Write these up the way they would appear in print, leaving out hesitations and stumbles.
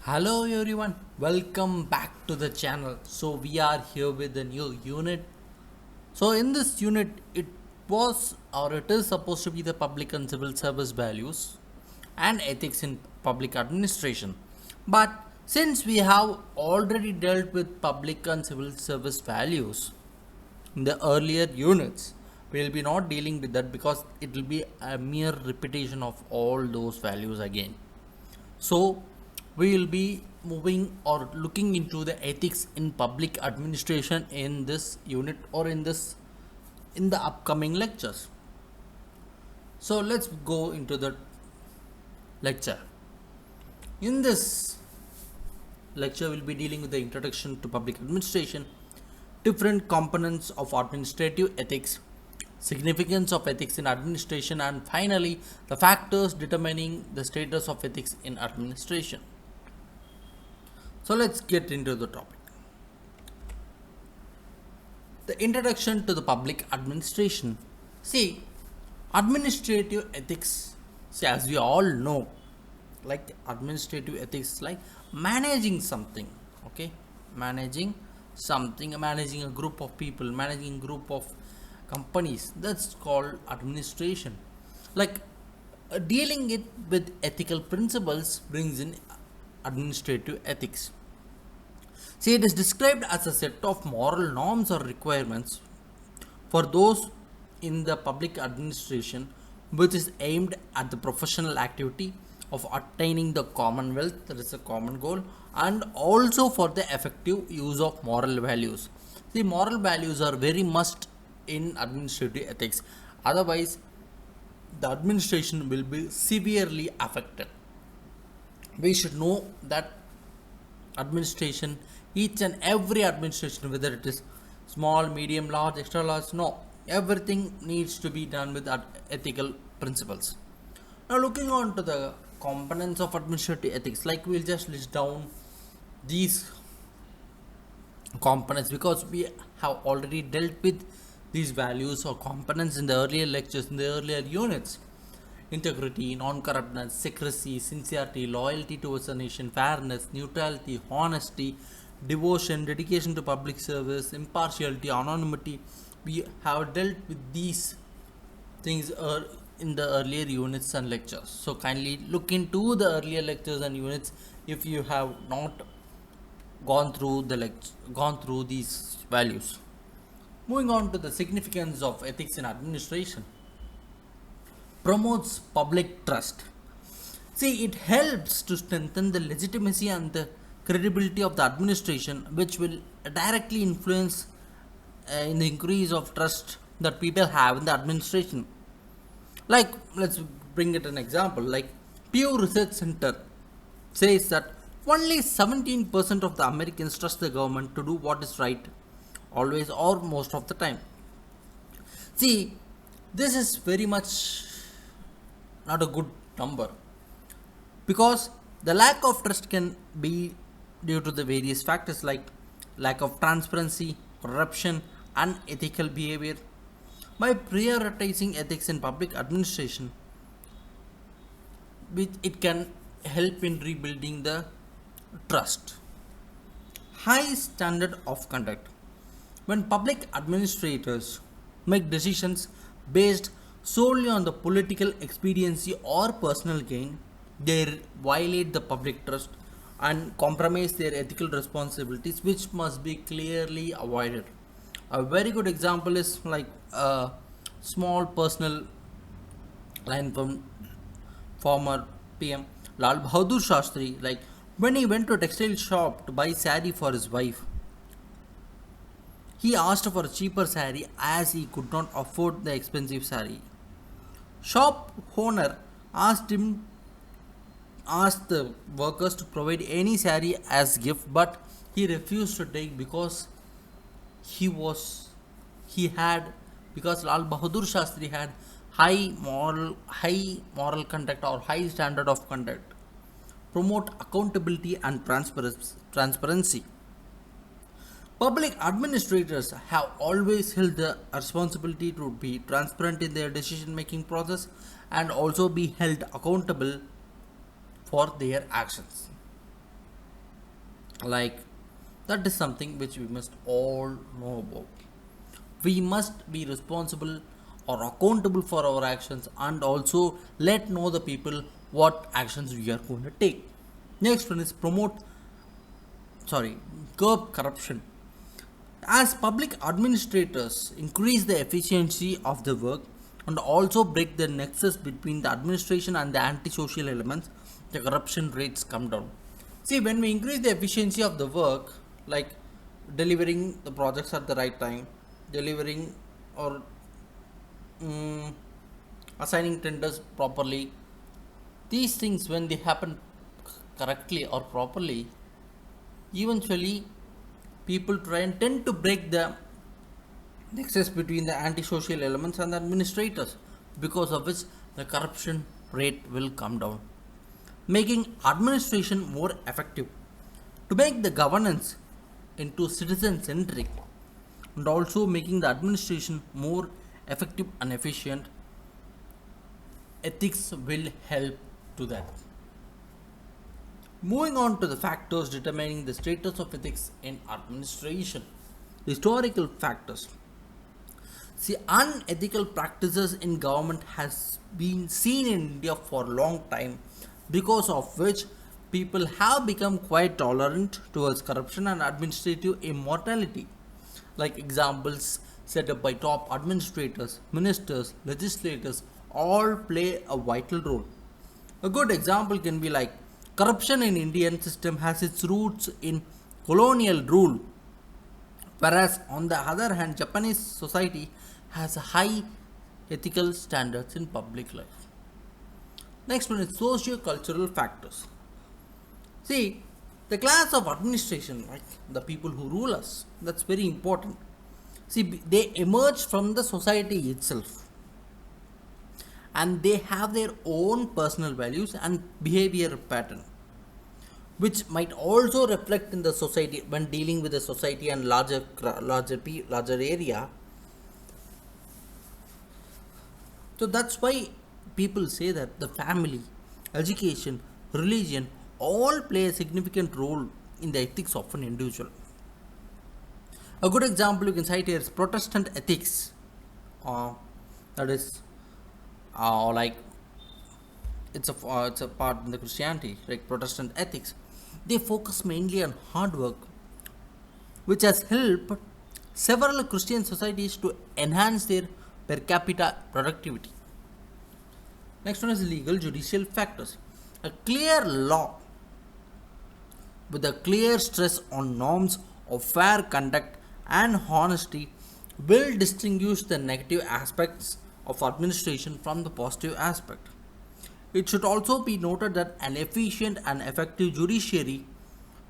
Hello everyone, welcome back to the channel. So we are here with a new unit. So in this unit it is supposed to be the public and civil service values and ethics in public administration. But since we have already dealt with public and civil service values in the earlier units, we will be not dealing with that because it will be a mere repetition of all those values again. So, we will be moving or looking into the ethics in public administration in this unit or in the upcoming lectures. So, let's go into the lecture. In this lecture, we'll be dealing with the introduction to public administration, different components of administrative ethics, significance of ethics in administration, and finally, the factors determining the status of ethics in administration. So let's get into the topic. The introduction to the public administration. See, administrative ethics, see, as we all know, like administrative ethics, like managing something, okay, managing a group of people, managing a group of companies, that's called administration. Like dealing it with ethical principles brings in administrative ethics. See, it is described as a set of moral norms or requirements for those in the public administration which is aimed at the professional activity of attaining the commonwealth, that is a common goal, and also for the effective use of moral values. The moral values are very must in administrative ethics, otherwise the administration will be severely affected. We should know that administration, each and every administration, whether it is small, medium, large, extra large, no, everything needs to be done with ethical principles. Now, looking on to the components of administrative ethics, like we'll just list down these components because we have already dealt with these values or components in the earlier lectures, in the earlier units. Integrity, non-corruptness, secrecy, sincerity, loyalty towards the nation, fairness, neutrality, honesty, devotion, dedication to public service, impartiality, anonymity. We have dealt with these things in the earlier units and lectures. So kindly look into the earlier lectures and units if you have not gone through these values. Moving on to the significance of ethics in administration. Promotes public trust. See, it helps to strengthen the legitimacy and the credibility of the administration, which will directly influence in the increase of trust that people have in the administration. Like, let's bring it an example. Like, Pew Research Center says that only 17% of the Americans trust the government to do what is right, always or most of the time. See, this is very much not a good number because the lack of trust can be due to the various factors like lack of transparency, corruption, unethical behavior. By prioritizing ethics in public administration, it can help in rebuilding the trust. High standard of conduct. When public administrators make decisions based solely on the political expediency or personal gain, they violate the public trust and compromise their ethical responsibilities, which must be clearly avoided. A very good example is like a small personal line from former PM Lal Bahadur Shastri. Like when he went to a textile shop to buy sari for his wife, he asked for a cheaper sari as he could not afford the expensive sari. Shop owner asked the workers to provide any sari as gift, but he refused to take because he had because Lal Bahadur Shastri had high moral conduct or high standard of conduct. Promote accountability and transparency. Public administrators have always held the responsibility to be transparent in their decision making process and also be held accountable for their actions. Like, that is something which we must all know about. We must be responsible or accountable for our actions, and also let know the people what actions we are going to take. Next one is sorry curb corruption. As public administrators increase the efficiency of the work and also break the nexus between the administration and the antisocial elements, the corruption rates come down. See, when we increase the efficiency of the work, like delivering the projects at the right time, delivering or mm, assigning tenders properly, these things when they happen correctly or properly, eventually people try and tend to break the nexus between the antisocial elements and the administrators, because of which the corruption rate will come down, making administration more effective. To make the governance into citizen centric and also making the administration more effective and efficient, ethics will help to that. Moving on to the factors determining the status of ethics in administration. Historical factors. See, unethical practices in government has been seen in India for a long time, because of which people have become quite tolerant towards corruption and administrative immorality. Like examples set up by top administrators, ministers, legislators, all play a vital role. A good example can be like corruption in Indian system has its roots in colonial rule, whereas on the other hand Japanese society has high ethical standards in public life. Next one is socio-cultural factors. See, the class of administration, like the people who rule us, that's very important. See, they emerge from the society itself, and they have their own personal values and behavior pattern, which might also reflect in the society when dealing with the society and larger area. So that's why people say that the family, education, religion all play a significant role in the ethics of an individual. A good example you can cite here is Protestant ethics. That is, like it's a part in the Christianity, like Protestant ethics. They focus mainly on hard work, which has helped several Christian societies to enhance their per capita productivity. Next one is legal judicial factors. A clear law with a clear stress on norms of fair conduct and honesty will distinguish the negative aspects of administration from the positive aspect. It should also be noted that an efficient and effective judiciary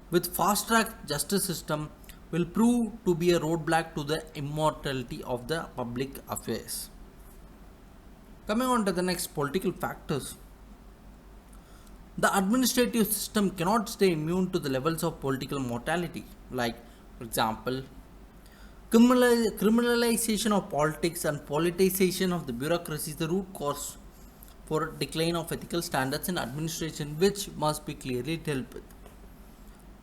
with fast track justice system will prove to be a roadblock to the immortality of the public affairs. Coming on to the next, political factors. The administrative system cannot stay immune to the levels of political mortality. Like, for example, criminalization of politics and politicization of the bureaucracy is the root cause for decline of ethical standards in administration, which must be clearly dealt with.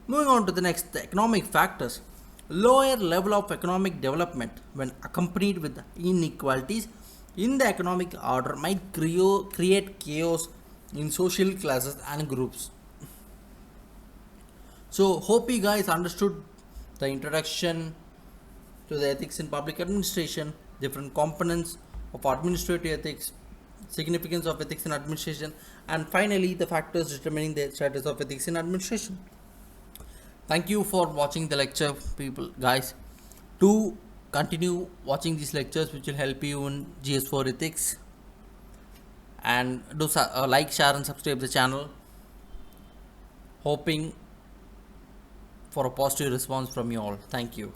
Moving on to the next, the economic factors. Lower level of economic development, when accompanied with inequalities in the economic order, might create chaos in social classes and groups. So, hope you guys understood the introduction to the ethics in public administration, different components of administrative ethics, significance of ethics in administration, and finally the factors determining the status of ethics in administration. Thank you for watching the lecture, people, guys. Do continue watching these lectures, which will help you in GS4 ethics, and do like, share, and subscribe the channel. Hoping for a positive response from you all. Thank you.